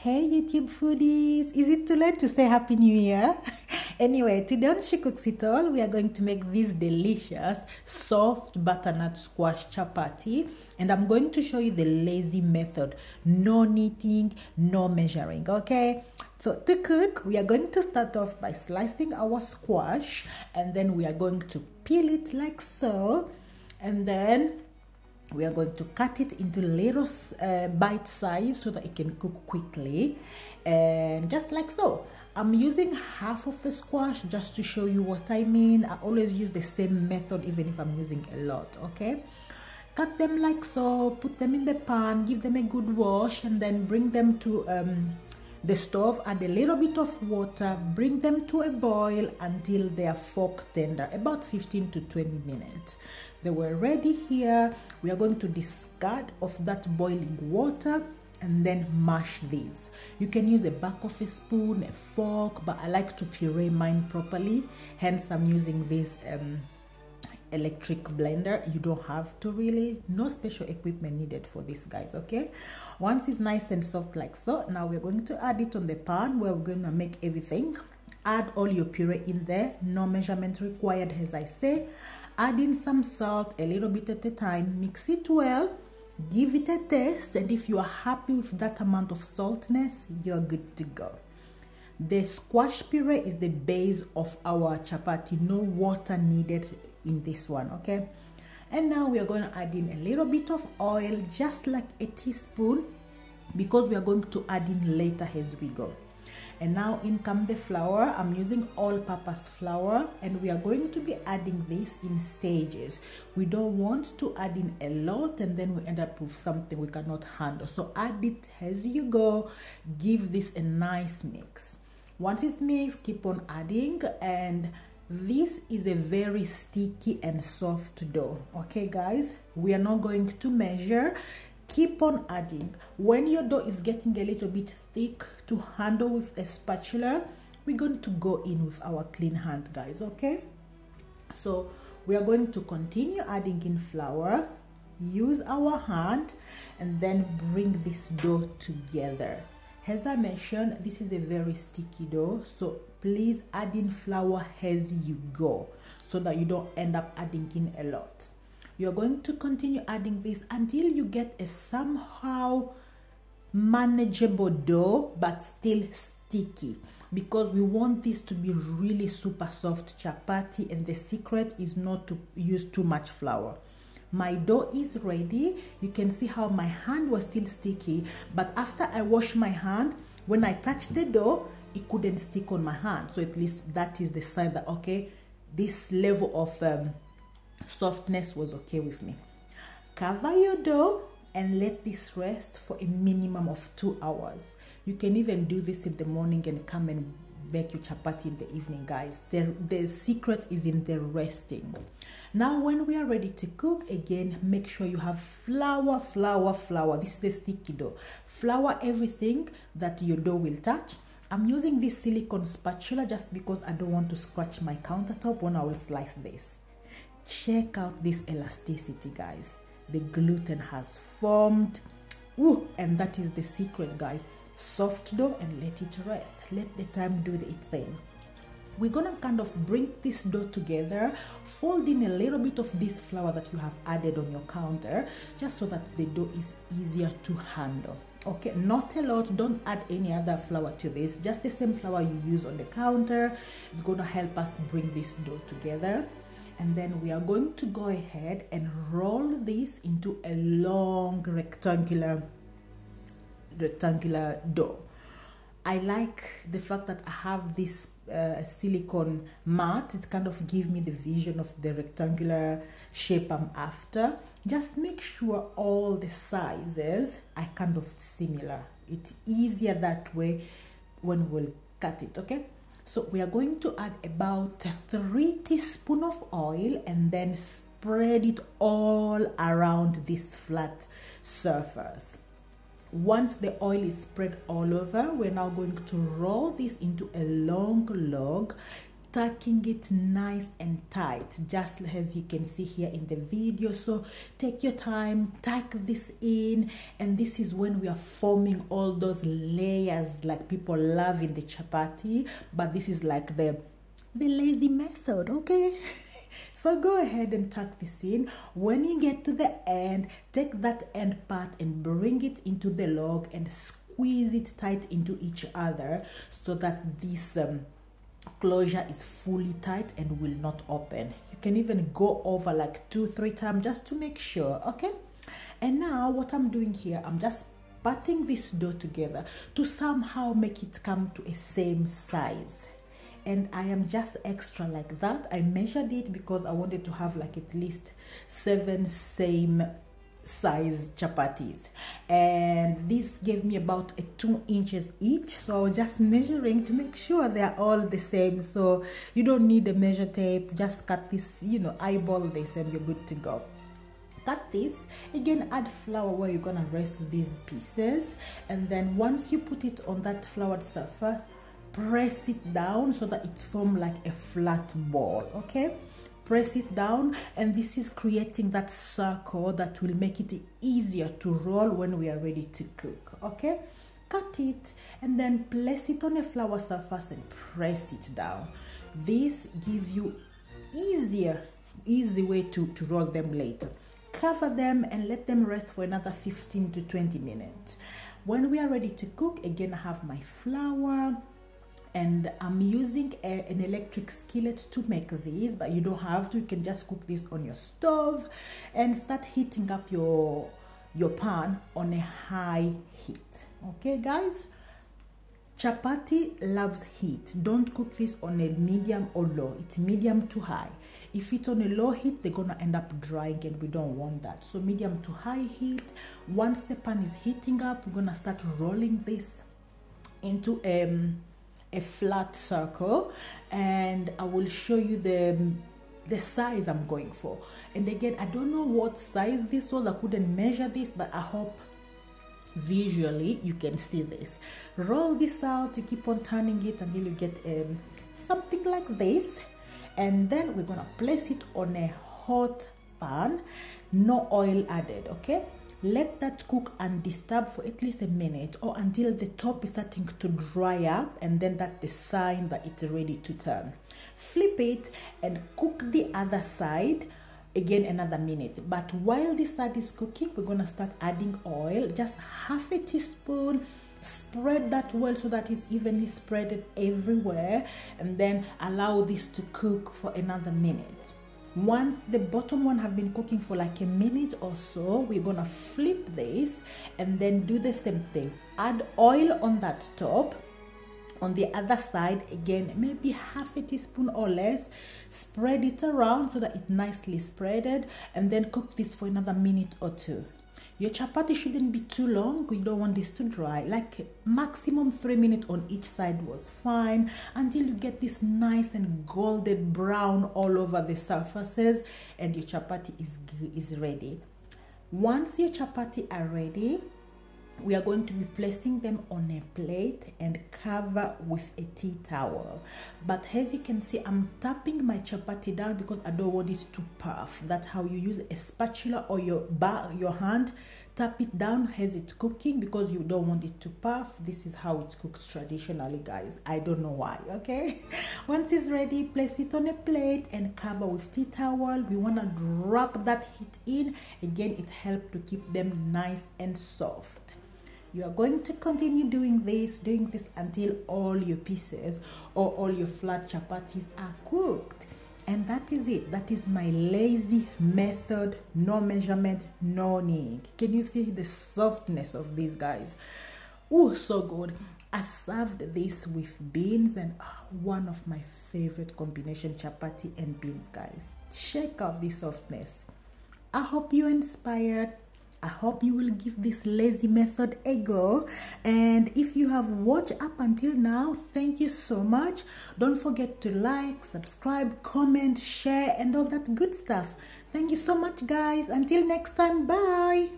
Hey YouTube foodies, is it too late to say Happy New Year? Anyway, today on She Cooks It All, we are going to make this delicious soft butternut squash chapati, and I'm going to show you the lazy method. No kneading, no measuring, okay? So to cook, we are going to start off by slicing our squash, and then we are going to peel it like so, and then we are going to cut it into little bite size so that it can cook quickly, and just like so. I'm using half of a squash just to show you what I mean. I always use the same method even if I'm using a lot, okay? Cut them like so, put them in the pan, give them a good wash, and then bring them to the stove, add a little bit of water, bring them to a boil until they are fork tender, about 15 to 20 minutes. They were ready here. We are going to discard of that boiling water and then mash these. You can use the back of a spoon, a fork, but I like to puree mine properly, hence I'm using this electric blender. You don't have to really, no special equipment needed for this, guys, okay? Once it's nice and soft like so, now we're going to add it on the pan where we're going to make everything. Add all your puree in there, no measurement required, as I say. Add in some salt, a little bit at a time, mix it well, give it a taste, and if you are happy with that amount of saltness, you're good to go. The squash puree is the base of our chapati, no water needed in this one, okay? And now we are going to add in a little bit of oil, just like a teaspoon, because we are going to add in later as we go. And now in come the flour. I'm using all-purpose flour, and we are going to be adding this in stages. We don't want to add in a lot and then we end up with something we cannot handle. So add it as you go, give this a nice mix. Once it's mixed, keep on adding, and this is a very sticky and soft dough, okay guys? We are not going to measure. Keep on adding. When your dough is getting a little bit thick to handle with a spatula, we're going to go in with our clean hand, guys, okay? So we are going to continue adding in flour, use our hand, and then bring this dough together. As I mentioned, this is a very sticky dough, so please add in flour as you go so that you don't end up adding in a lot. You're going to continue adding this until you get a somehow manageable dough but still sticky, because we want this to be really super soft chapati, and the secret is not to use too much flour. My dough is ready. You can see how my hand was still sticky, but after I washed my hand, when I touched the dough, it couldn't stick on my hand. So at least that is the sign that, okay, this level of softness was okay with me. Cover your dough and let this rest for a minimum of 2 hours. You can even do this in the morning and come and make your chapati in the evening, guys. The secret is in the resting. Now when we are ready to cook, again, make sure you have flour. This is the sticky dough. Flour everything that your dough will touch. I'm using this silicone spatula just because I don't want to scratch my countertop when I will slice this. Check out this elasticity, guys. The gluten has formed. Ooh, and that is the secret, guys. Soft dough and let it rest. Let the time do its thing. We're gonna kind of bring this dough together, fold in a little bit of this flour that you have added on your counter, just so that the dough is easier to handle. Okay, not a lot. Don't add any other flour to this, just the same flour you use on the counter. It's gonna help us bring this dough together. And then we are going to go ahead and roll this into a long rectangular dough. I like the fact that I have this silicone mat. It kind of gives me the vision of the rectangular shape I'm after. Just make sure all the sizes are kind of similar. It's easier that way when we'll cut it, okay? So we are going to add about 3 teaspoons of oil and then spread it all around this flat surface. Once the oil is spread all over, we're now going to roll this into a long log. tucking it nice and tight, just as you can see here in the video. So take your time, tuck this in, and this is when we are forming all those layers like people love in the chapati, but this is like the lazy method, okay? So go ahead and tuck this in. When you get to the end, take that end part and bring it into the log and squeeze it tight into each other so that this closure is fully tight and will not open. You can even go over like 2-3 times just to make sure, okay? And now what I'm doing here, I'm just patting this dough together to somehow make it come to a same size. And I am just extra like that. I measured it because I wanted to have like at least 7 same size chapatis, and this gave me about 2 inches each. So I was just measuring to make sure they are all the same. So you don't need a measure tape, just cut this, eyeball this, and you're good to go. Cut this again, add flour where you're gonna rest these pieces, and then once you put it on that floured surface, press it down so that it forms like a flat ball, okay? Press it down, and this is creating that circle that will make it easier to roll when we are ready to cook, okay? Cut it and then place it on a flour surface and press it down. This gives you easy way to roll them later. Cover them and let them rest for another 15 to 20 minutes. When we are ready to cook, again I have my flour, and I'm using an electric skillet to make this, but you don't have to. You can just cook this on your stove and start heating up your pan on a high heat, okay guys? Chapati loves heat. Don't cook this on a medium or low. It's medium to high. If it's on a low heat, they're gonna end up drying, and we don't want that. So medium to high heat. Once the pan is heating up, we're gonna start rolling this into a flat circle, and I will show you the size I'm going for. And again, I don't know what size this was. I couldn't measure this, but I hope visually you can see this. Roll this out. You keep on turning it until you get something like this, and then we're gonna place it on a hot pan, no oil added, okay? Let that cook undisturbed for at least a minute, or until the top is starting to dry up, and then that's the sign that it's ready to turn. Flip it and cook the other side again another minute. But while this side is cooking, we're gonna start adding oil, just half a teaspoon. Spread that well so that it's evenly spread everywhere, and then allow this to cook for another minute. Once the bottom one have been cooking for like a minute or so, we're gonna flip this and then do the same thing. Add oil on that top. On the other side, again, maybe half a teaspoon or less. Spread it around so that it's nicely spreaded, and then cook this for another minute or 2. Your chapati shouldn't be too long. You don't want this to dry. Like maximum 3 minutes on each side was fine, until you get this nice and golden brown all over the surfaces, and your chapati is ready. Once your chapati are ready, we are going to be placing them on a plate and cover with a tea towel. But as you can see, I'm tapping my chapati down because I don't want it to puff. That's how you use a spatula or your hand. Tap it down as it's cooking because you don't want it to puff. This is how it cooks traditionally, guys. I don't know why, okay? Once it's ready, place it on a plate and cover with tea towel. We want to drop that heat in. Again, it helps to keep them nice and soft. You are going to continue doing this until all your pieces or all your flat chapatis are cooked. And that is it. That is my lazy method. No measurement, no kneading. Can you see the softness of these guys? Oh, so good. I served this with beans, and one of my favorite combination, chapati and beans, guys. Check out the softness. I hope you're inspired. I hope you will give this lazy method a go. And if you have watched up until now, thank you so much. Don't forget to like, subscribe, comment, share, and all that good stuff. Thank you so much, guys. Until next time, bye.